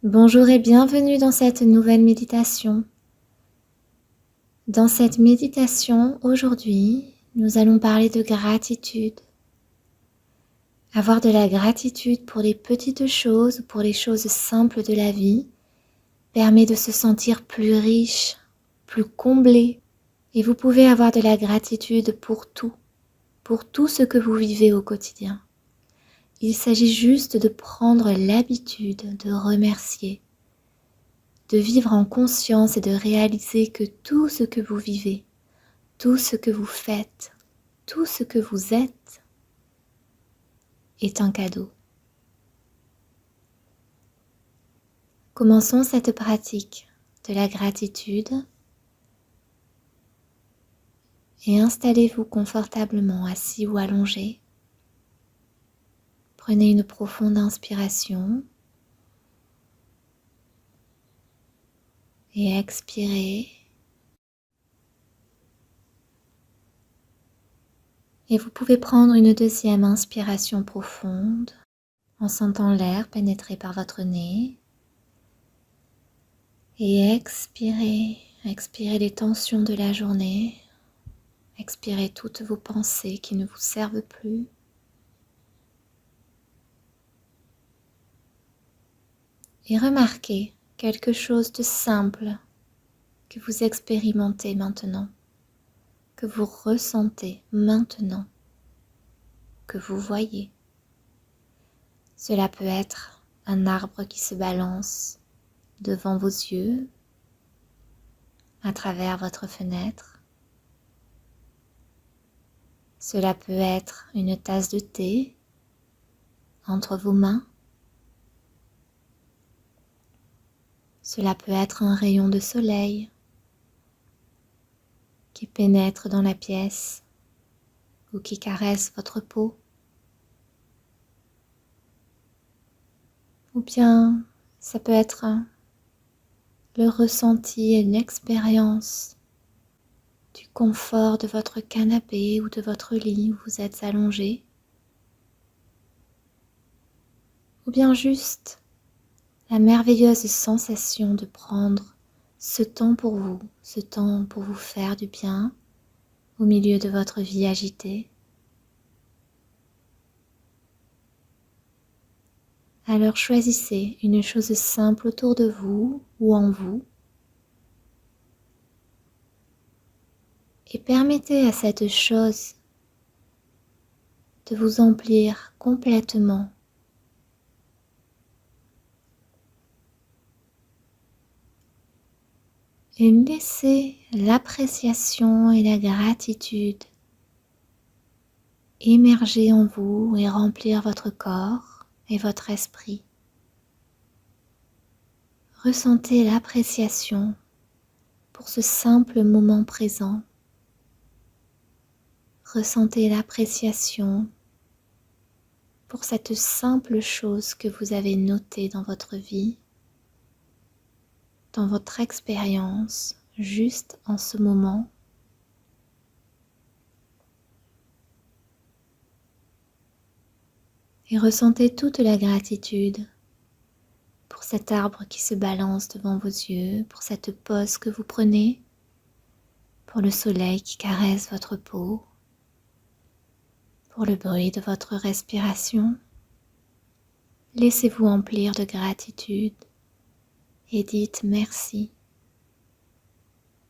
Bonjour et bienvenue dans cette nouvelle méditation. Dans cette méditation, aujourd'hui, nous allons parler de gratitude. Avoir de la gratitude pour les petites choses ou pour les choses simples de la vie permet de se sentir plus riche, plus comblé. Et vous pouvez avoir de la gratitude pour tout ce que vous vivez au quotidien. Il s'agit juste de prendre l'habitude de remercier, de vivre en conscience et de réaliser que tout ce que vous vivez, tout ce que vous faites, tout ce que vous êtes est un cadeau. Commençons cette pratique de la gratitude et installez-vous confortablement assis ou allongé. Prenez une profonde inspiration et expirez. Et vous pouvez prendre une deuxième inspiration profonde en sentant l'air pénétrer par votre nez. Et expirez les tensions de la journée. Expirez toutes vos pensées qui ne vous servent plus. Et remarquez quelque chose de simple que vous expérimentez maintenant, que vous ressentez maintenant, que vous voyez. Cela peut être un arbre qui se balance devant vos yeux, à travers votre fenêtre. Cela peut être une tasse de thé entre vos mains. Cela peut être un rayon de soleil qui pénètre dans la pièce ou qui caresse votre peau. Ou bien ça peut être le ressenti et l'expérience du confort de votre canapé ou de votre lit où vous êtes allongé. Ou bien juste la merveilleuse sensation de prendre ce temps pour vous faire du bien au milieu de votre vie agitée. Alors choisissez une chose simple autour de vous ou en vous et permettez à cette chose de vous emplir complètement. Et laissez l'appréciation et la gratitude émerger en vous et remplir votre corps et votre esprit. Ressentez l'appréciation pour ce simple moment présent. Ressentez l'appréciation pour cette simple chose que vous avez notée dans votre vie, dans votre expérience, juste en ce moment. Et ressentez toute la gratitude pour cet arbre qui se balance devant vos yeux, pour cette pause que vous prenez, pour le soleil qui caresse votre peau, pour le bruit de votre respiration. Laissez-vous emplir de gratitude et dites merci,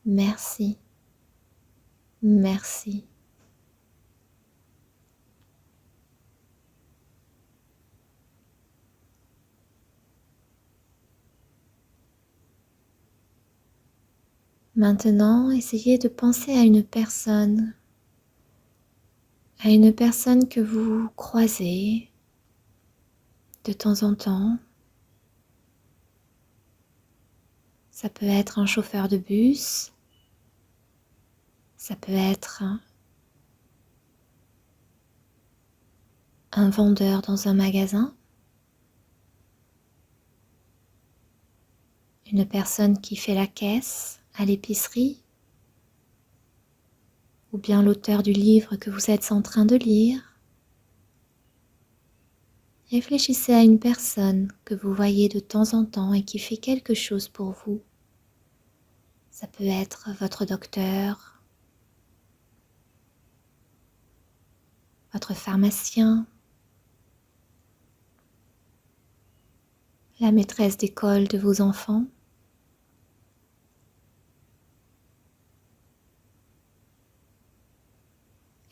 merci, merci. Maintenant, essayez de penser à une personne que vous croisez de temps en temps. Ça peut être un chauffeur de bus, ça peut être un vendeur dans un magasin, une personne qui fait la caisse à l'épicerie, ou bien l'auteur du livre que vous êtes en train de lire. Réfléchissez à une personne que vous voyez de temps en temps et qui fait quelque chose pour vous. Ça peut être votre docteur, votre pharmacien, la maîtresse d'école de vos enfants.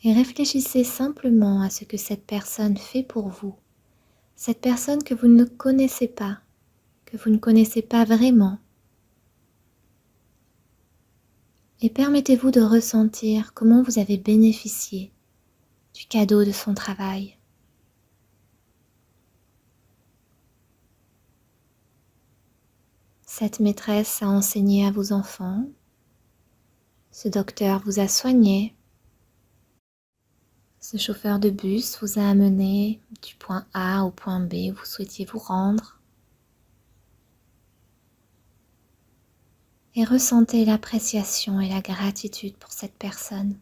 Et réfléchissez simplement à ce que cette personne fait pour vous. Cette personne que vous ne connaissez pas, que vous ne connaissez pas vraiment. Et permettez-vous de ressentir comment vous avez bénéficié du cadeau de son travail. Cette maîtresse a enseigné à vos enfants. Ce docteur vous a soigné. Ce chauffeur de bus vous a amené du point A au point B où vous souhaitiez vous rendre. Et ressentez l'appréciation et la gratitude pour cette personne.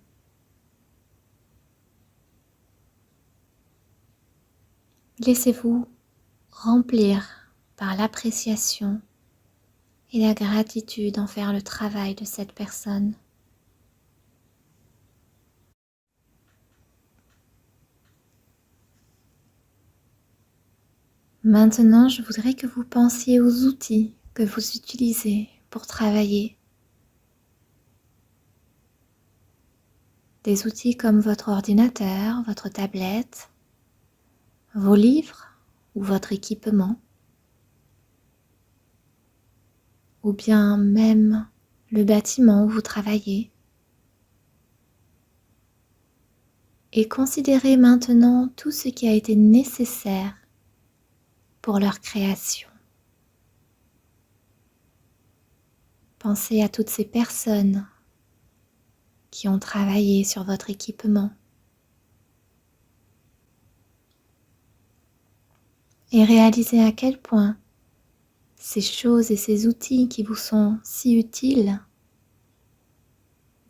Laissez-vous remplir par l'appréciation et la gratitude envers le travail de cette personne. Maintenant, je voudrais que vous pensiez aux outils que vous utilisez pour travailler. Des outils comme votre ordinateur, votre tablette, vos livres ou votre équipement, ou bien même le bâtiment où vous travaillez. Et considérez maintenant tout ce qui a été nécessaire pour leur création. Pensez à toutes ces personnes qui ont travaillé sur votre équipement. Et réalisez à quel point ces choses et ces outils qui vous sont si utiles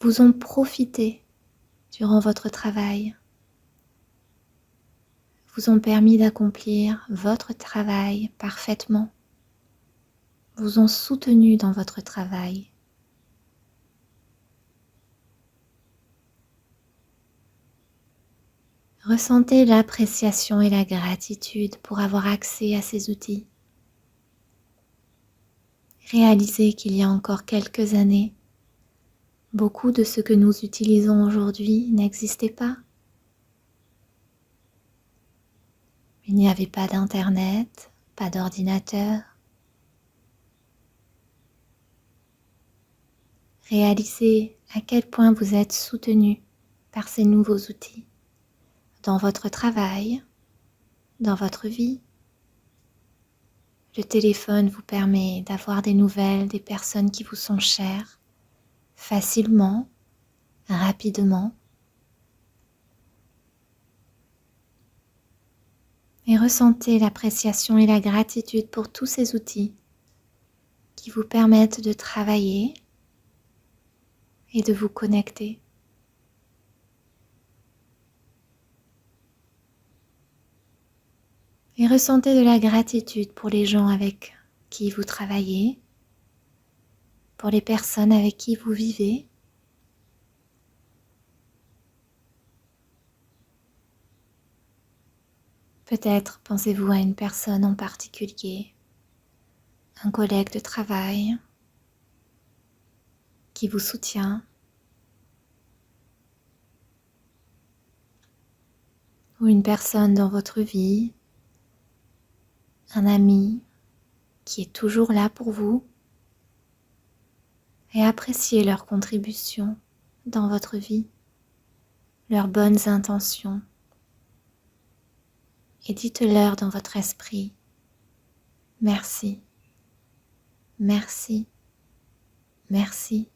vous ont profité durant votre travail, vous ont permis d'accomplir votre travail parfaitement, vous ont soutenu dans votre travail. Ressentez l'appréciation et la gratitude pour avoir accès à ces outils. Réalisez qu'il y a encore quelques années, beaucoup de ce que nous utilisons aujourd'hui n'existait pas. Il n'y avait pas d'internet, pas d'ordinateur. Réalisez à quel point vous êtes soutenu par ces nouveaux outils dans votre travail, dans votre vie. Le téléphone vous permet d'avoir des nouvelles des personnes qui vous sont chères, facilement, rapidement. Et ressentez l'appréciation et la gratitude pour tous ces outils qui vous permettent de travailler et de vous connecter. Et ressentez de la gratitude pour les gens avec qui vous travaillez, pour les personnes avec qui vous vivez. Peut-être pensez-vous à une personne en particulier, un collègue de travail qui vous soutient, ou une personne dans votre vie, un ami qui est toujours là pour vous, et appréciez leur contribution dans votre vie, leurs bonnes intentions, et dites-leur dans votre esprit, merci, merci, merci.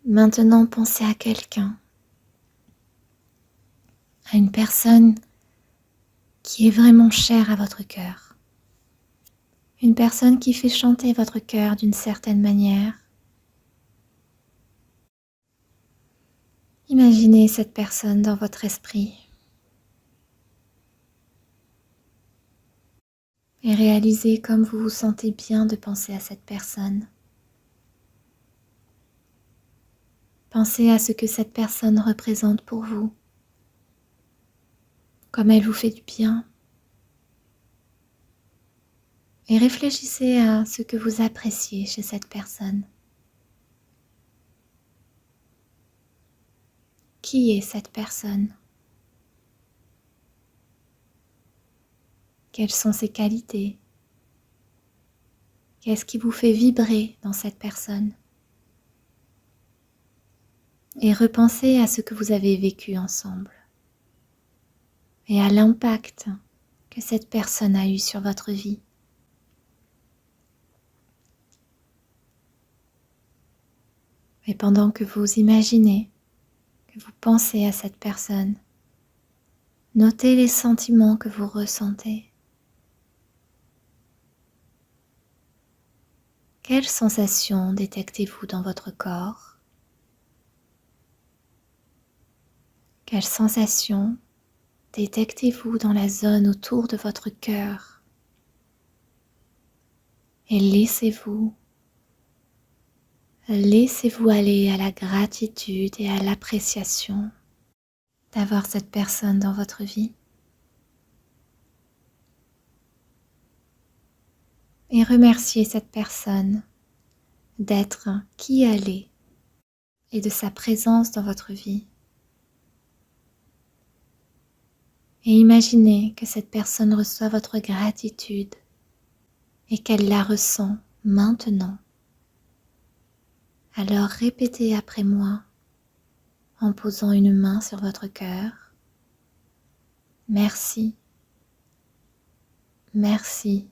Maintenant, pensez à quelqu'un, à une personne qui est vraiment chère à votre cœur. Une personne qui fait chanter votre cœur d'une certaine manière. Imaginez cette personne dans votre esprit et réalisez comme vous vous sentez bien de penser à cette personne. Pensez à ce que cette personne représente pour vous, comme elle vous fait du bien. Et réfléchissez à ce que vous appréciez chez cette personne. Qui est cette personne? Quelles sont ses qualités? Qu'est-ce qui vous fait vibrer dans cette personne? Et repensez à ce que vous avez vécu ensemble et à l'impact que cette personne a eu sur votre vie. Et pendant que vous imaginez, que vous pensez à cette personne, notez les sentiments que vous ressentez. Quelles sensations détectez-vous dans votre corps? Quelles sensations détectez-vous dans la zone autour de votre cœur? Et laissez-vous aller à la gratitude et à l'appréciation d'avoir cette personne dans votre vie. Et remerciez cette personne d'être qui elle est et de sa présence dans votre vie. Et imaginez que cette personne reçoit votre gratitude et qu'elle la ressent maintenant. Alors répétez après moi en posant une main sur votre cœur. Merci, merci,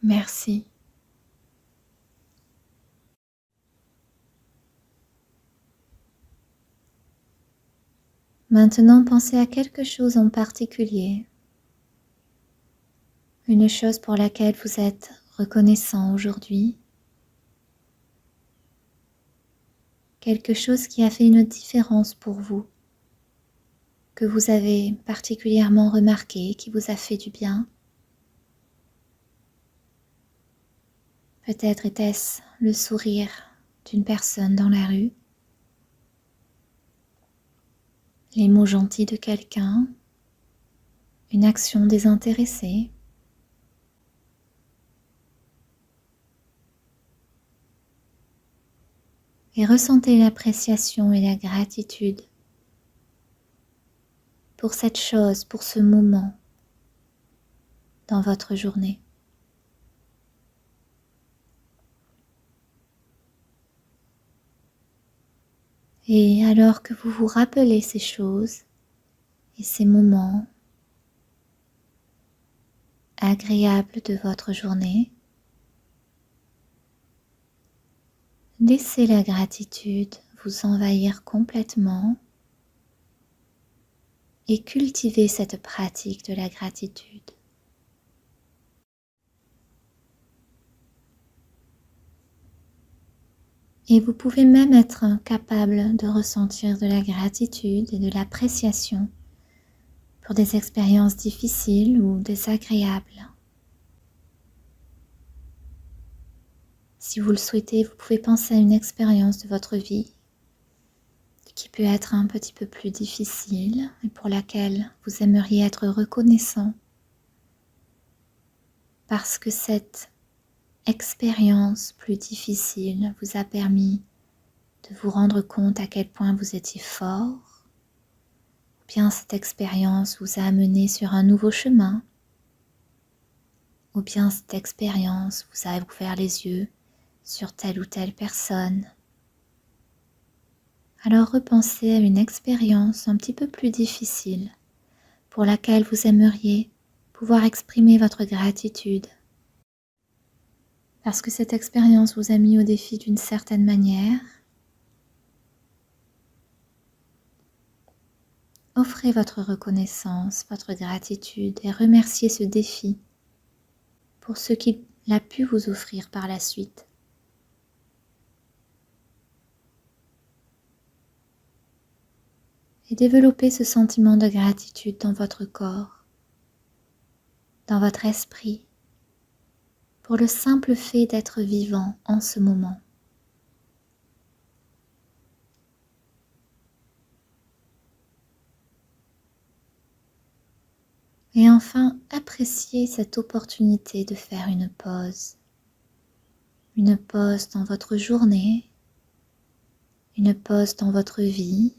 merci. Maintenant, pensez à quelque chose en particulier. Une chose pour laquelle vous êtes reconnaissant aujourd'hui. Quelque chose qui a fait une différence pour vous, que vous avez particulièrement remarqué, qui vous a fait du bien. Peut-être était-ce le sourire d'une personne dans la rue, les mots gentils de quelqu'un, une action désintéressée. Et ressentez l'appréciation et la gratitude pour cette chose, pour ce moment dans votre journée. Et alors que vous vous rappelez ces choses et ces moments agréables de votre journée, laissez la gratitude vous envahir complètement et cultivez cette pratique de la gratitude. Et vous pouvez même être capable de ressentir de la gratitude et de l'appréciation pour des expériences difficiles ou désagréables. Si vous le souhaitez, vous pouvez penser à une expérience de votre vie qui peut être un petit peu plus difficile et pour laquelle vous aimeriez être reconnaissant parce que cette expérience plus difficile vous a permis de vous rendre compte à quel point vous étiez fort, ou bien cette expérience vous a amené sur un nouveau chemin, ou bien cette expérience vous a ouvert les yeux sur telle ou telle personne. Alors repensez à une expérience un petit peu plus difficile pour laquelle vous aimeriez pouvoir exprimer votre gratitude. Parce que cette expérience vous a mis au défi d'une certaine manière. Offrez votre reconnaissance, votre gratitude et remerciez ce défi pour ce qu'il a pu vous offrir par la suite. et développez ce sentiment de gratitude dans votre corps, dans votre esprit, pour le simple fait d'être vivant en ce moment. Et enfin, appréciez cette opportunité de faire une pause dans votre journée, une pause dans votre vie,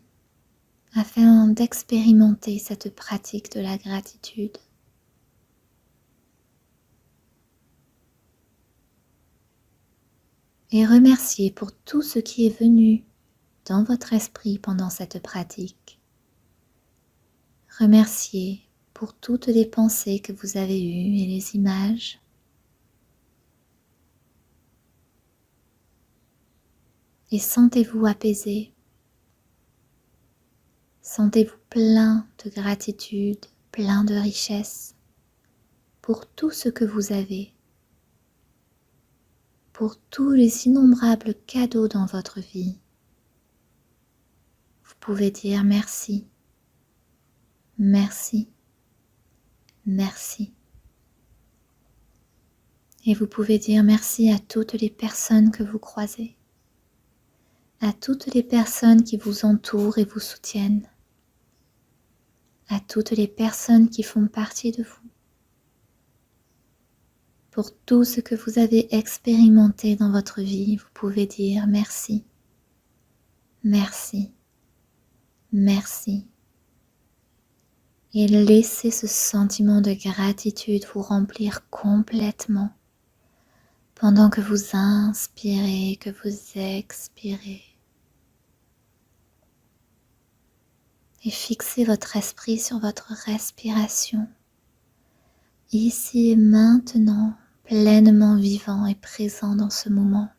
afin d'expérimenter cette pratique de la gratitude. Et remerciez pour tout ce qui est venu dans votre esprit pendant cette pratique. Remerciez pour toutes les pensées que vous avez eues et les images. Et sentez-vous apaisé. Sentez-vous plein de gratitude, plein de richesse pour tout ce que vous avez, pour tous les innombrables cadeaux dans votre vie. Vous pouvez dire merci, merci, merci. Et vous pouvez dire merci à toutes les personnes que vous croisez, à toutes les personnes qui vous entourent et vous soutiennent, à toutes les personnes qui font partie de vous, pour tout ce que vous avez expérimenté dans votre vie. Vous pouvez dire merci, merci, merci. Et laissez ce sentiment de gratitude vous remplir complètement pendant que vous inspirez, que vous expirez. Et fixez votre esprit sur votre respiration, ici et maintenant, pleinement vivant et présent dans ce moment.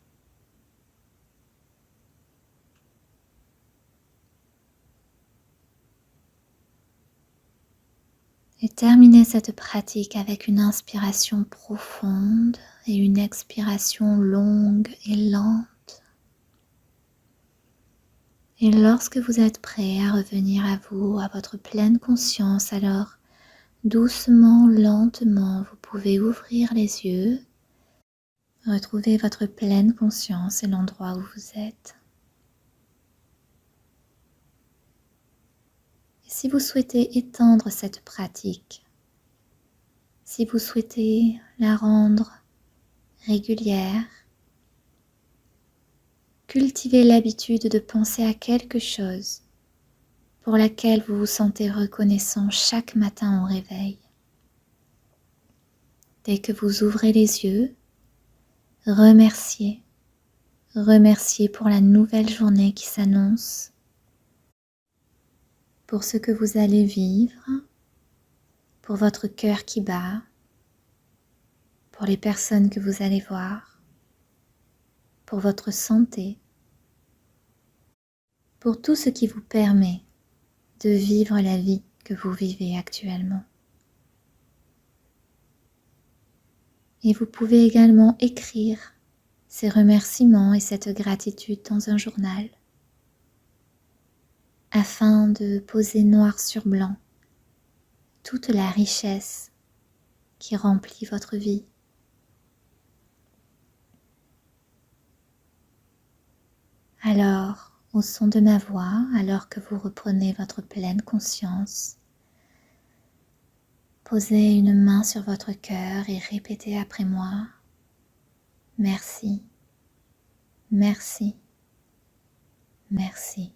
Et terminez cette pratique avec une inspiration profonde et une expiration longue et lente. Et lorsque vous êtes prêt à revenir à vous, à votre pleine conscience, alors doucement, lentement, vous pouvez ouvrir les yeux, retrouver votre pleine conscience et l'endroit où vous êtes. Et si vous souhaitez étendre cette pratique, si vous souhaitez la rendre régulière, cultivez l'habitude de penser à quelque chose pour laquelle vous vous sentez reconnaissant chaque matin au réveil. Dès que vous ouvrez les yeux, remerciez pour la nouvelle journée qui s'annonce, pour ce que vous allez vivre, pour votre cœur qui bat, pour les personnes que vous allez voir, pour votre santé, pour tout ce qui vous permet de vivre la vie que vous vivez actuellement. Et vous pouvez également écrire ces remerciements et cette gratitude dans un journal afin de poser noir sur blanc toute la richesse qui remplit votre vie. Alors, au son de ma voix, alors que vous reprenez votre pleine conscience, posez une main sur votre cœur et répétez après moi: merci, merci, merci.